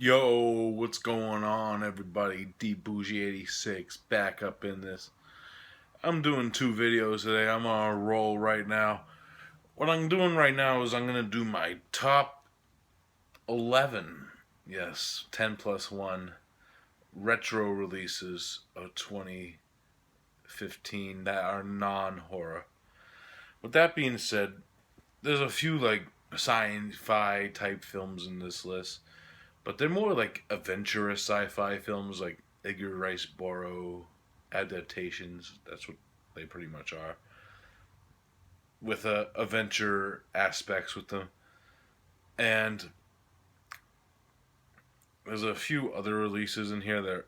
Yo, what's going on, everybody? Bourgie86 back up in this. I'm doing two videos today. I'm on a roll right now. What I'm doing right now is I'm going to do my top 11, yes, 10 plus 1 retro releases of 2015 that are non-horror. With that being said, there's a few like sci-fi type films in this list, but they're more like adventurous sci-fi films, like Edgar Rice Burroughs adaptations. That's what they pretty much are, with adventure aspects with them. And there's a few other releases in here that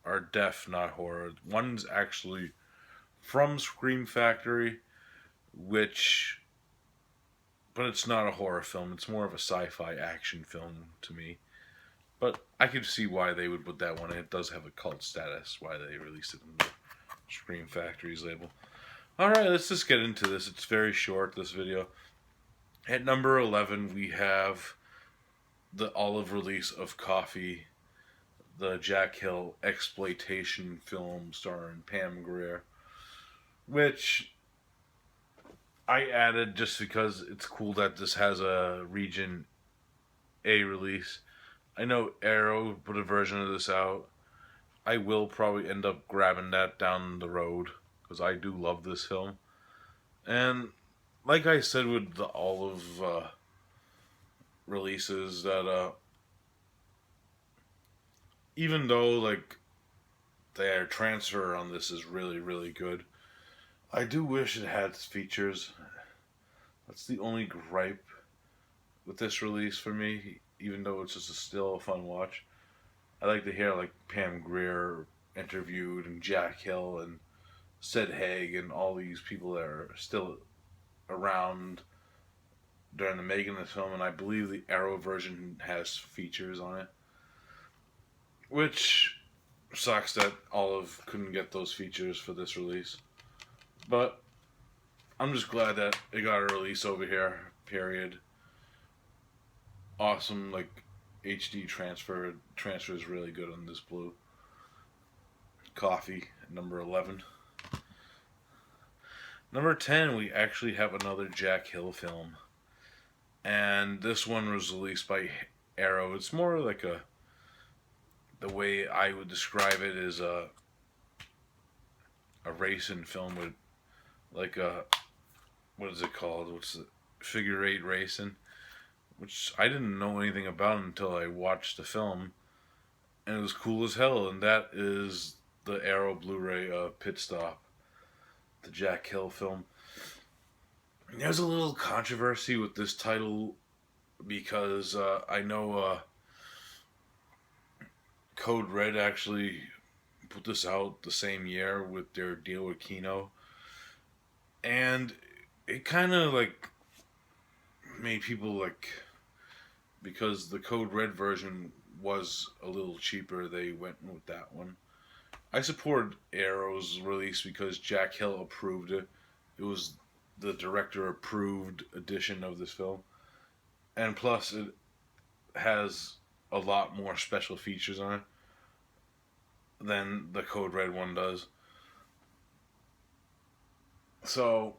are def, not horror. One's actually from Scream Factory, which, but it's not a horror film. It's more of a sci-fi action film to me. But I could see why they would put that one in. It does have a cult status, why they released it in the Scream Factory's label. Alright, let's just get into this. It's very short, this video. At number 11, we have the olive release of Coffee, the Jack Hill exploitation film starring Pam Grier, which I added just because it's cool that this has a Region A release. I know Arrow put a version of this out. I will probably end up grabbing that down the road because I do love this film. And like I said with the olive releases, that even though like their transfer on this is really really good, I do wish it had features. That's the only gripe with this release for me. Even though it's just still a fun watch, I like to hear like Pam Grier interviewed and Jack Hill and Sid Haig and all these people that are still around during the making of this film, and I believe the Arrow version has features on it, which sucks that Olive couldn't get those features for this release. But I'm just glad that it got a release over here. Period. Awesome, like HD transfer. Transfer is really good on this blue. Coffee, number 11. Number 10, we actually have another Jack Hill film. And this one was released by Arrow. It's more like the way I would describe it is a racing film with like a, what is it called? What's the figure eight racing? Which I didn't know anything about until I watched the film, and it was cool as hell. And that is the Arrow Blu-ray Pit Stop, the Jack Hill film. And there's a little controversy with this title because I know Code Red actually put this out the same year with their deal with Kino, and it kind of like made people like, because the Code Red version was a little cheaper, they went with that one. I supported Arrow's release because Jack Hill approved it. It was the director approved edition of this film, and plus it has a lot more special features on it than the Code Red one does. So,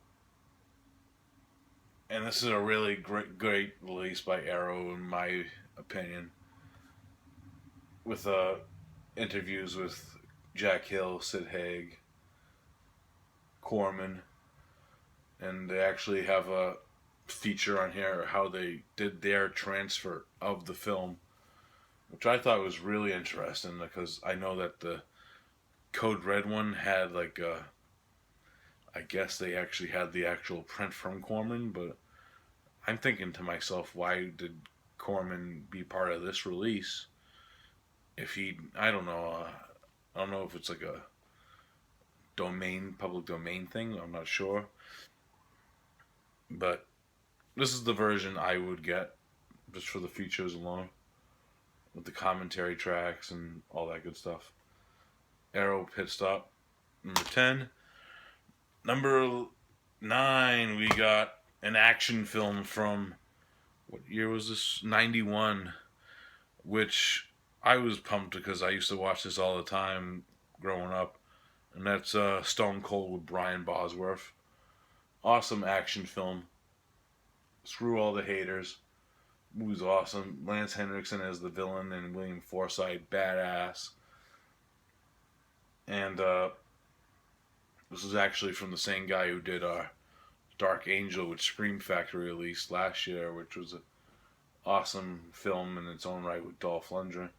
and this is a really great release by Arrow, in my opinion, with interviews with Jack Hill, Sid Haig, Corman, and they actually have a feature on here how they did their transfer of the film, which I thought was really interesting because I know that the Code Red one had like a, I guess they actually had the actual print from Corman, but I'm thinking to myself, why did Corman be part of this release? If he, I don't know, I don't know if it's like a public domain thing. I'm not sure, but this is the version I would get just for the features alone, with the commentary tracks and all that good stuff. Arrow Pit Stop, number 10. Number 9, we got an action film from, what year was this? 91. which I was pumped because I used to watch this all the time growing up, and that's Stone Cold with Brian Bosworth. Awesome action film. Screw all the haters. Movie's awesome. Lance Henriksen as the villain and William Forsythe, badass. And this is actually from the same guy who did Dark Angel, which Scream Factory released last year, which was an awesome film in its own right with Dolph Lundgren.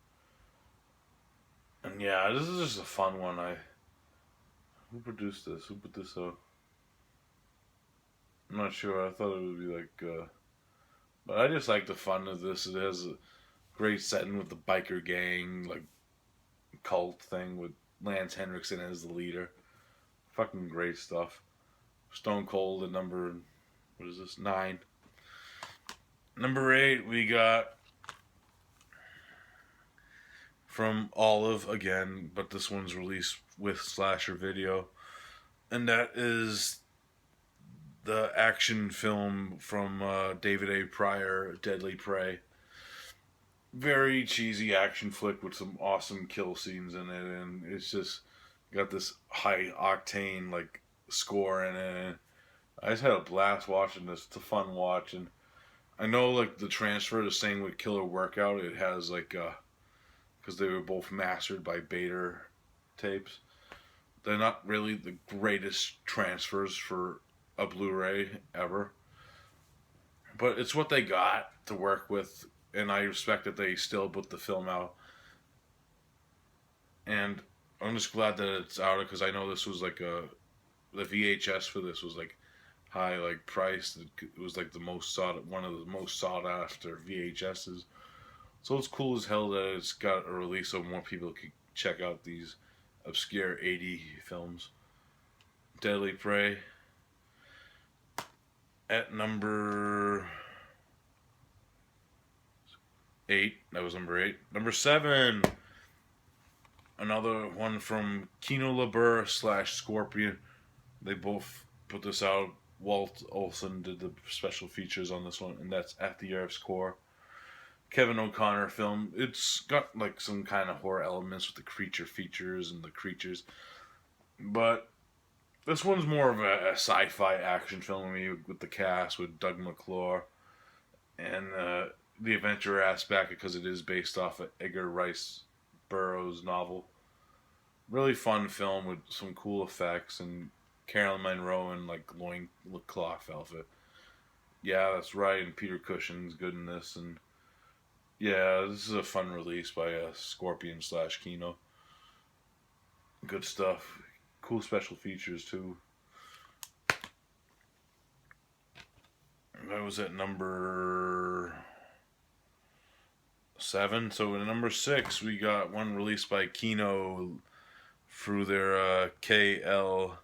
And yeah, this is just a fun one. Who produced this? Who put this out? I'm not sure. I thought it would be like, but I just like the fun of this. It has a great setting with the biker gang, like cult thing with Lance Henriksen as the leader. Fucking great stuff. Stone Cold at number, what is this, 9. Number 8, we got from Olive again, but this one's released with Slasher Video, and that is the action film from David A. Pryor, Deadly Prey. Very cheesy action flick with some awesome kill scenes in it, and it's just got this high octane like score in it. I just had a blast watching this. It's a fun watch, and I know like the transfer, the same with Killer Workout. It has like because they were both mastered by Bader tapes. They're not really the greatest transfers for a Blu-ray ever, but it's what they got to work with, and I respect that they still put the film out. And I'm just glad that it's out because I know this was like the VHS for this was like high like price. It was like one of the most sought after VHSs. So it's cool as hell that it's got a release so more people can check out these obscure 80 films. Deadly Prey at number 8. That was number 8. Number 7. Another one from Kino Lorber / Scorpion. They both put this out. Walt Olson did the special features on this one, and that's At the Earth's Core. Kevin O'Connor film. It's got like some kind of horror elements with the creature features and the creatures, but this one's more of a sci-fi action film with the cast with Doug McClure and the adventure aspect because it is based off of Edgar Rice Burroughs' novel. Really fun film with some cool effects and Carolyn Monroe in like loincloth outfit. Yeah, that's right. And Peter Cushing's good in this. And yeah, this is a fun release by Scorpion / Kino. Good stuff. Cool special features too. That was at number 7. So at number 6, we got one released by Kino through their KL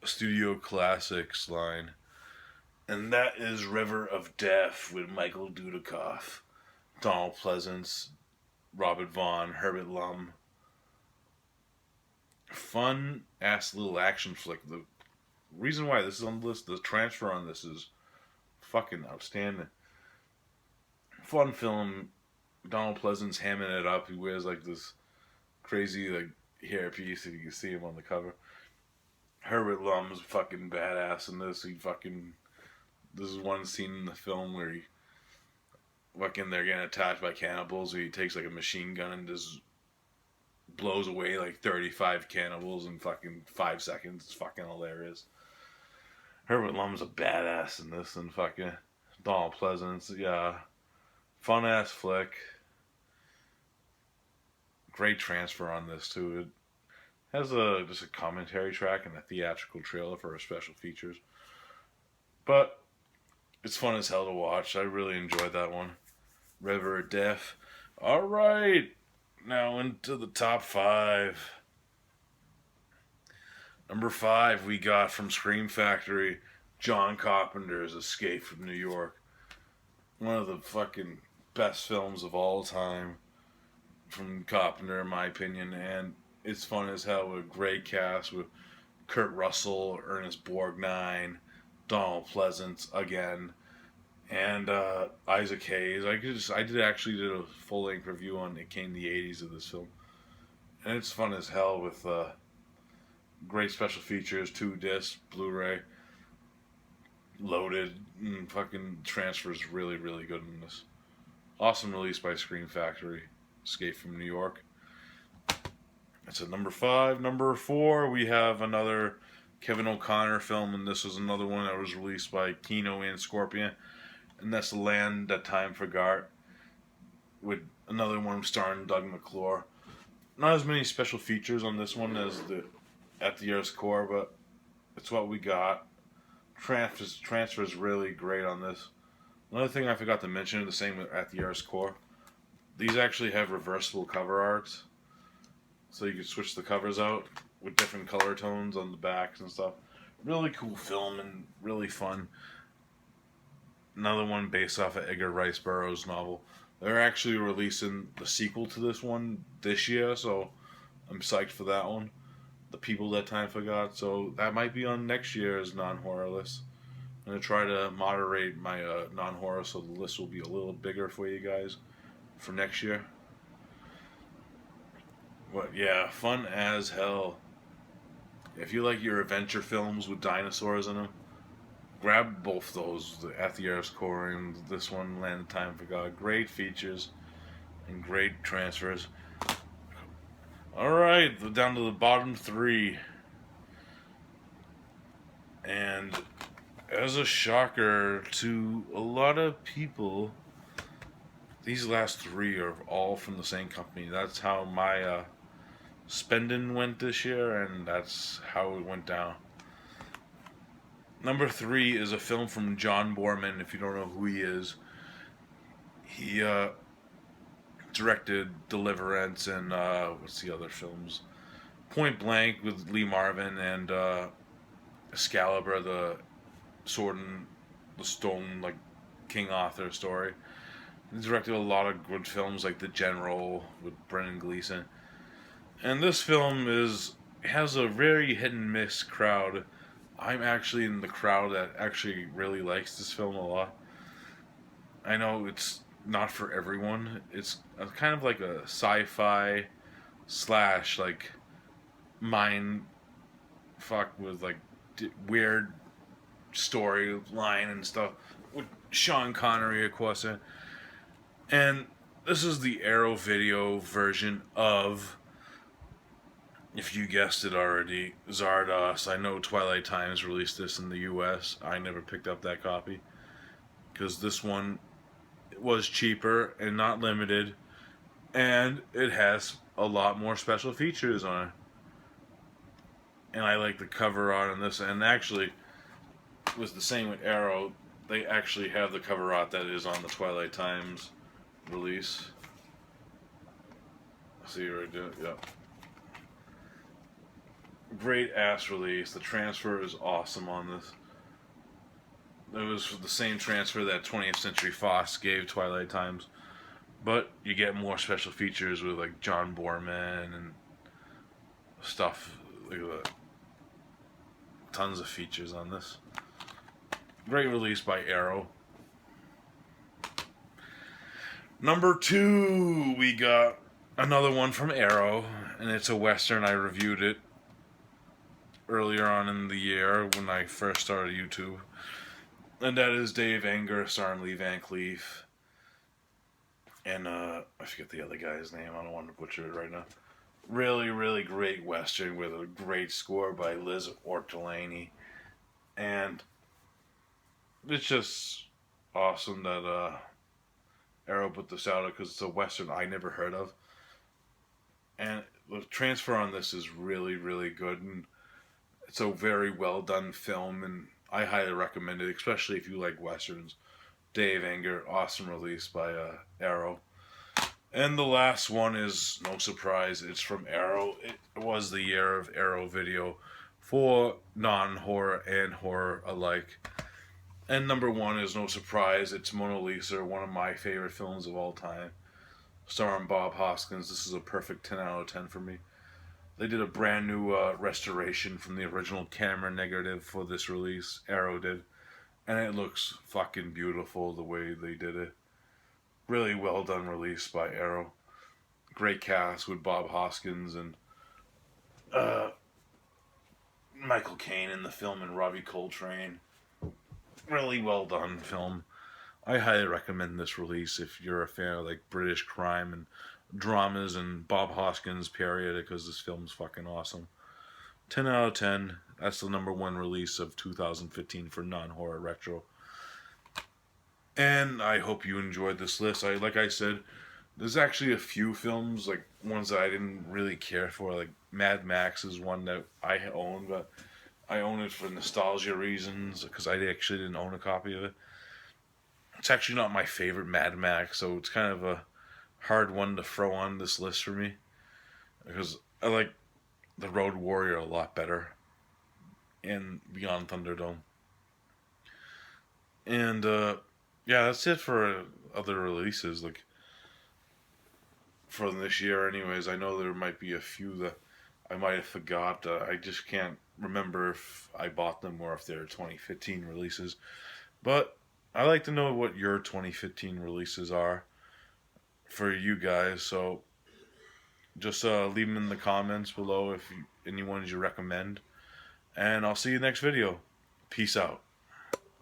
Studio Classics line. And that is River of Death with Michael Dudikoff, Donald Pleasance, Robert Vaughn, Herbert Lum. Fun ass little action flick. The reason why this is on the list, the transfer on this is fucking outstanding. Fun film. Donald Pleasance hamming it up. He wears like this crazy like hairpiece, if you can see him on the cover. Herbert Lum's fucking badass in this. This is one scene in the film where they're getting attacked by cannibals. Where he takes like a machine gun and just blows away like 35 cannibals in fucking 5 seconds. It's fucking hilarious. Herbert Lum's a badass in this, and fucking Donald Pleasance, yeah, fun ass flick. Great transfer on this too. It has just a commentary track and a theatrical trailer for our special features, but it's fun as hell to watch. I really enjoyed that one. River of Death. All right, now into the top 5. Number 5, we got from Scream Factory, John Carpenter's Escape from New York. One of the fucking best films of all time from Carpenter, in my opinion, and it's fun as hell with a great cast with Kurt Russell, Ernest Borgnine, Donald Pleasance again, and Isaac Hayes. I did a full length review on It Came in the '80s of this film, and it's fun as hell with great special features, 2 discs, Blu-ray, loaded, and fucking transfers really really good in this. Awesome release by Scream Factory. Escape from New York. That's at number 5. Number 4, we have another Kevin O'Connor film, and this was another one that was released by Kino and Scorpion, and that's The Land That Time Forgot, with another one starring Doug McClure. Not as many special features on this one as the At the Earth's Core, but it's what we got. Transfer is really great on this. Another thing I forgot to mention, the same with At the Earth's Core, these actually have reversible cover arts, so you can switch the covers out with different color tones on the backs and stuff. Really cool film and really fun. Another one based off of Edgar Rice Burroughs' novel. They're actually releasing the sequel to this one this year, so I'm psyched for that one. The People That Time Forgot, so that might be on next year's non-horror list. I'm going to try to moderate my non-horror so the list will be a little bigger for you guys for next year. But yeah, fun as hell. If you like your adventure films with dinosaurs in them, grab both those, the At the Earth's Core and this one, Land of Time Forgot. Great features and great transfers. Alright, down to the bottom 3. And as a shocker to a lot of people, these last 3 are all from the same company. That's how my spending went this year, and that's how it went down. Number 3 is a film from John Boorman. If you don't know who he is, he directed Deliverance and what's the other films? Point Blank with Lee Marvin and Excalibur, the Sword and the Stone, like King Arthur story. He directed a lot of good films like The General with Brendan Gleeson. And this film has a very hit and miss crowd. I'm actually in the crowd that actually really likes this film a lot. I know it's not for everyone. It's kind of like a sci-fi slash like mind fuck with like weird storyline and stuff with Sean Connery, of course. And this is the Arrow Video version of, if you guessed it already, Zardos. I know Twilight Times released this in the US. I never picked up that copy because this one was cheaper and not limited, and it has a lot more special features on it. And I like the cover art on this, and actually it was the same with Arrow. They actually have the cover art that is on the Twilight Times release. See right there? Yep. Great ass release. The transfer is awesome on this. It was the same transfer that 20th Century Fox gave Twilight Times, but you get more special features with like John Boorman and stuff. Look at that. Tons of features on this. Great release by Arrow. Number 2, we got another one from Arrow, and it's a Western. I reviewed it earlier on in the year when I first started YouTube. And that is Dave Anger, starring Lee Van Cleef. And I forget the other guy's name. I don't want to butcher it right now. Really, really great Western with a great score by Liz Ortolani. And it's just awesome that Arrow put this out because it's a Western I never heard of. And the transfer on this is really, really good. And it's a very well done film, and I highly recommend it, especially if you like Westerns. Dave Anger, awesome release by Arrow. And the last one is no surprise, it's from Arrow. It was the year of Arrow Video for non-horror and horror alike. And number 1 is no surprise, it's Mona Lisa, one of my favorite films of all time. Starring Bob Hoskins. This is a perfect 10 out of 10 for me. They did a brand new restoration from the original camera negative for this release. Arrow did. and it looks fucking beautiful the way they did it. Really well done release by Arrow. Great cast with Bob Hoskins and uh, Michael Caine in the film and Robbie Coltrane. Really well done film. I highly recommend this release if you're a fan of like British crime and dramas and Bob Hoskins period, because this film's fucking awesome. 10 out of 10. That's the number one release of 2015 for non-horror retro. And I hope you enjoyed this list. Like I said, there's actually a few films, like ones that I didn't really care for. Like Mad Max is one that I own, but I own it for nostalgia reasons because I actually didn't own a copy of it. It's actually not my favorite Mad Max, so it's kind of a hard one to throw on this list for me because I like the Road Warrior a lot better and Beyond Thunderdome. And yeah, that's it for other releases. Like for this year, anyways. I know there might be a few that I might have forgot. I just can't remember if I bought them or if they're 2015 releases. But I like to know what your 2015 releases are for you guys. So just leave them in the comments below if any ones you recommend. And I'll see you next video. Peace out.